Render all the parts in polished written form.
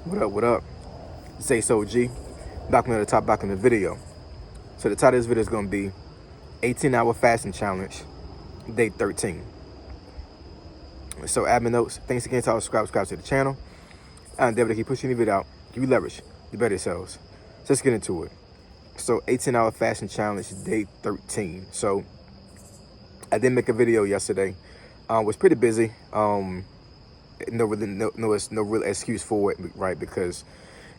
What up, what up? It's Ace OG, back with another back in the video. So the title of this video is going to be 18-hour fasting challenge, day 13. So admin notes, thanks again to all subscribe to the channel. I endeavor to keep pushing the video out, give you leverage, you better yourselves. So let's get into it. So 18-hour fasting challenge, day 13. So I did make a video yesterday. Was pretty busy. No real excuse for it, right? Because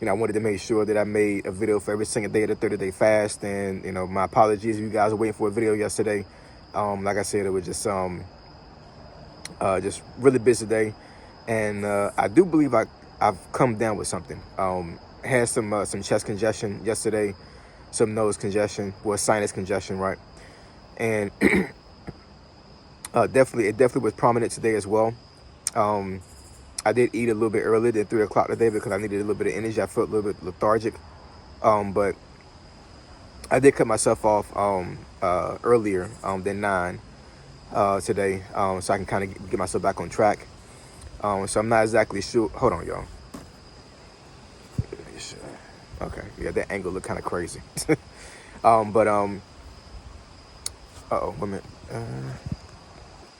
I wanted to make sure that I made a video for every single day of the 30-day fast. And my apologies if you guys were waiting for a video yesterday. Like I said, it was just really busy day, and I do believe I've come down with something. Had some chest congestion yesterday, some nose congestion, well, sinus congestion, right? And it definitely was prominent today as well. I did eat a little bit earlier than 3 o'clock today because I needed a little bit of energy. I felt a little bit lethargic. But I did cut myself off earlier than 9 today, so I can kind of get myself back on track. So I'm not exactly sure. Hold on, y'all. Okay, yeah, that angle looked kind of crazy. Uh-oh, wait a minute.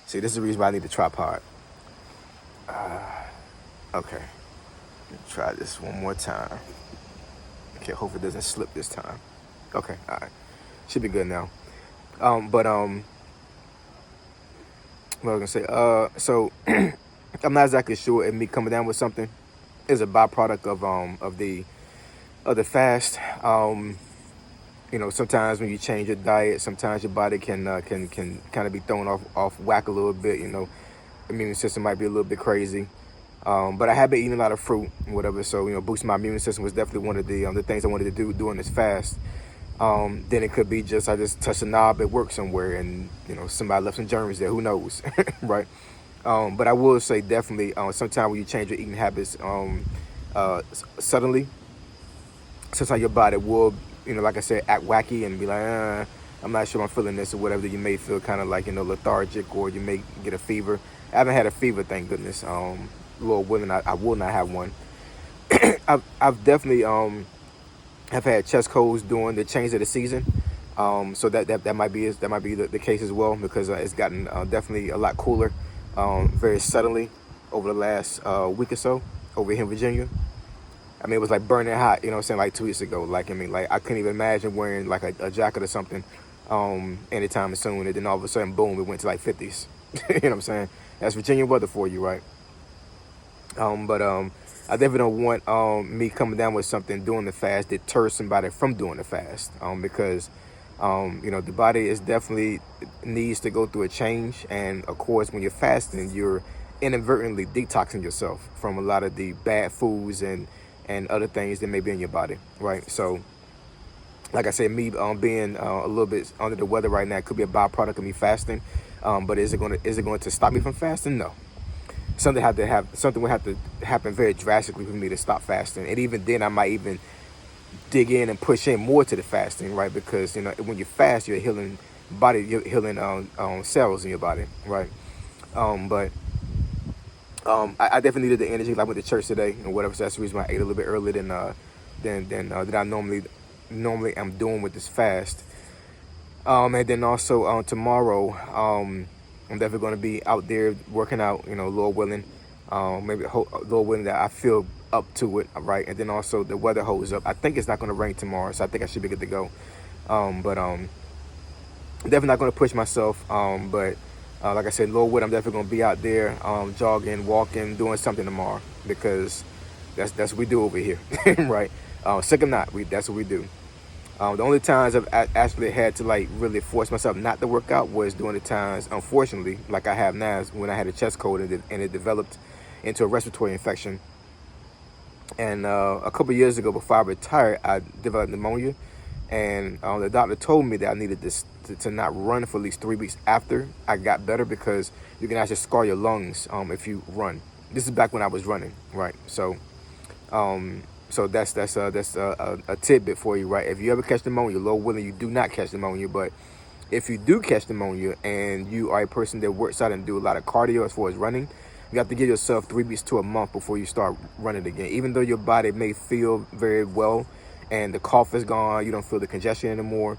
See, this is the reason why I need the tripod. Okay, try this one more time. Okay, hope it doesn't slip this time. Okay, all right, should be good now. What I was gonna say, so I'm not exactly sure if me coming down with something is a byproduct of the fast. Sometimes when you change your diet, sometimes your body can kind of be thrown off whack a little bit. Immune system might be a little bit crazy. But I have been eating a lot of fruit and whatever, so boosting my immune system was definitely one of the things I wanted to do during this fast. Then it could be I just touched a knob at work somewhere, and somebody left some germs there. Who knows, right? But I will say definitely, sometimes when you change your eating habits suddenly, sometimes your body will, like I said, act wacky and be like, I'm not sure I'm feeling this or whatever. You may feel kind of like lethargic, or you may get a fever. I haven't had a fever, thank goodness. Lord willing, I will not have one. I've definitely have had chest colds during the change of the season. So that might be the case as well, because it's gotten definitely a lot cooler very suddenly over the last week or so over here in Virginia. I mean, it was like burning hot, like 2 weeks ago. Like I couldn't even imagine wearing like a jacket or something anytime soon. And then all of a sudden, boom, it went to like 50s. You know what I'm saying? That's Virginia weather for you, right? I definitely don't want me coming down with something during the fast that deters somebody from doing the fast, because the body is definitely needs to go through a change. And of course, when you're fasting, you're inadvertently detoxing yourself from a lot of the bad foods and other things that may be in your body, right? So like I said, me being a little bit under the weather right now could be a byproduct of me fasting. But is it going to stop me from fasting? No. Something would have to happen very drastically for me to stop fasting. And even then, I might even dig in and push in more to the fasting, right? Because when you fast, you're healing cells in your body, right? I definitely needed the energy. I went to church today and whatever. So that's the reason why I ate a little bit earlier than I normally am doing with this fast. And then also tomorrow, I'm definitely going to be out there working out, Lord willing. Maybe Lord willing that I feel up to it, right? And then also the weather holds up. I think it's not going to rain tomorrow, so I think I should be good to go. Definitely not going to push myself. But like I said, Lord willing, I'm definitely going to be out there jogging, walking, doing something tomorrow, because that's what we do over here, right? Sick or not, that's what we do. The only times I've actually had to really force myself not to work out was during the times, unfortunately, like I have now, is when I had a chest cold and it developed into a respiratory infection. And a couple years ago, before I retired, I developed pneumonia, and the doctor told me that I needed to not run for at least 3 weeks after I got better, because you can actually scar your lungs if you run. This is back when I was running, right? So that's a tidbit for you, right? If you ever catch pneumonia, Lord willing, you do not catch pneumonia. But if you do catch pneumonia and you are a person that works out and do a lot of cardio as far as running, You have to give yourself 3 weeks to a month before you start running again. Even though your body may feel very well and the cough is gone, you don't feel the congestion anymore,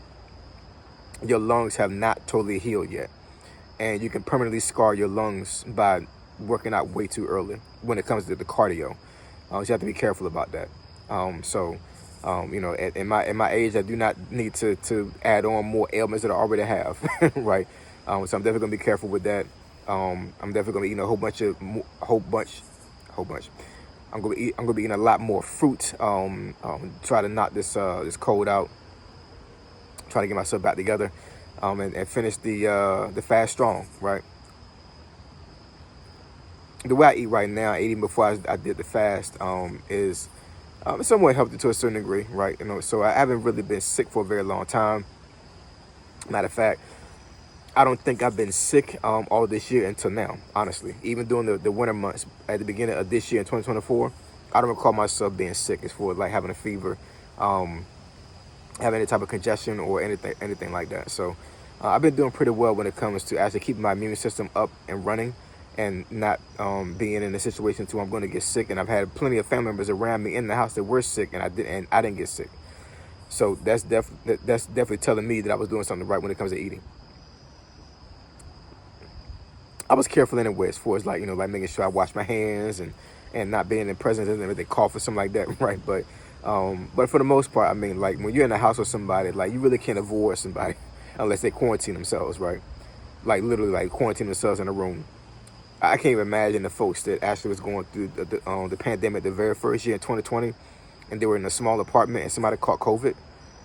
your lungs have not totally healed yet. And you can permanently scar your lungs by working out way too early when it comes to the cardio. So you have to be careful about that. You know, in my age, I do not need to add on more ailments that I already have, right? So I'm definitely gonna be careful with that. I'm definitely gonna be eating a whole bunch. I'm gonna be eating a lot more fruit. Try to knock this cold out. Try to get myself back together, and finish the fast strong, right? The way I eat right now, eating before I did the fast, is somewhat healthy to a certain degree, right? You know, so I haven't really been sick for a very long time. Matter of fact, I don't think I've been sick all this year until now, honestly. Even during the winter months at the beginning of this year in 2024, I don't recall myself being sick as far as like having a fever, having any type of congestion or anything like that. So I've been doing pretty well when it comes to actually keeping my immune system up and running, and not being in a situation where I'm going to get sick. And I've had plenty of family members around me in the house that were sick, and I didn't get sick. So that's definitely telling me that I was doing something right when it comes to eating. I was careful anyway, as far as like, you know, like making sure I wash my hands and not being in presence of them if they cough or something like that, right? But for the most part, I mean, like when you're in the house with somebody, like you really can't avoid somebody unless they quarantine themselves, right? Like literally, like quarantine themselves in a room. I can't even imagine the folks that actually was going through the pandemic the very first year in 2020, and they were in a small apartment and somebody caught COVID,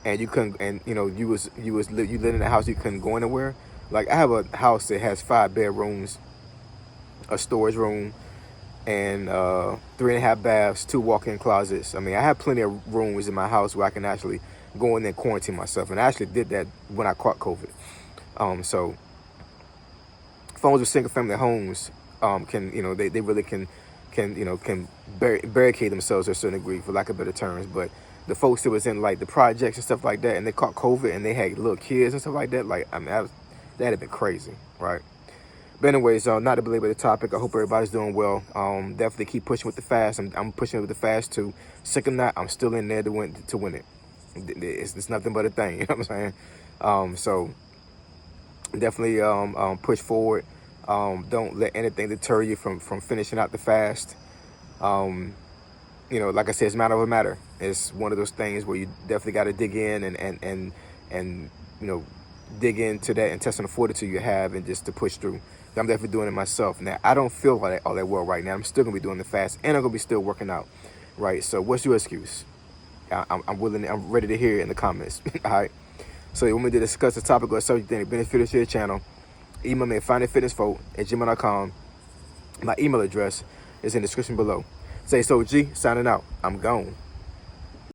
and you couldn't, and you know, you lived in a house, you couldn't go anywhere. Like I have a house that has 5 bedrooms, a storage room, and 3.5 baths, 2 walk-in closets. I mean, I have plenty of rooms in my house where I can actually go in there and quarantine myself, and I actually did that when I caught COVID. So phones with single-family homes can, you know, they really can barricade themselves to a certain degree, for lack of better terms. But the folks that was in like the projects and stuff like that, and they caught COVID, and they had little kids and stuff like that, like I mean, that'd have been crazy, right? But anyways, not to belabor the topic, I hope everybody's doing well. Definitely keep pushing with the fast. I'm pushing with the fast too. Sick or not, I'm still in there to win it. It's nothing but a thing, you know what I'm saying? So definitely push forward. Don't let anything deter you from finishing out the fast. You know, like I said, it's matter. It's one of those things where you definitely got to dig in and you know, dig into that intestinal fortitude you have, and just to push through. I'm definitely doing it myself. Now, I don't feel all that well right now. I'm still gonna be doing the fast, and I'm gonna be still working out, right? So what's your excuse? I'm ready to hear it in the comments. All right. So you want me to discuss the topic or subject that benefits to your channel? Email me at findingfitnessfolk@gmail.com. My email address is in the description below. Say so G, signing out. I'm gone.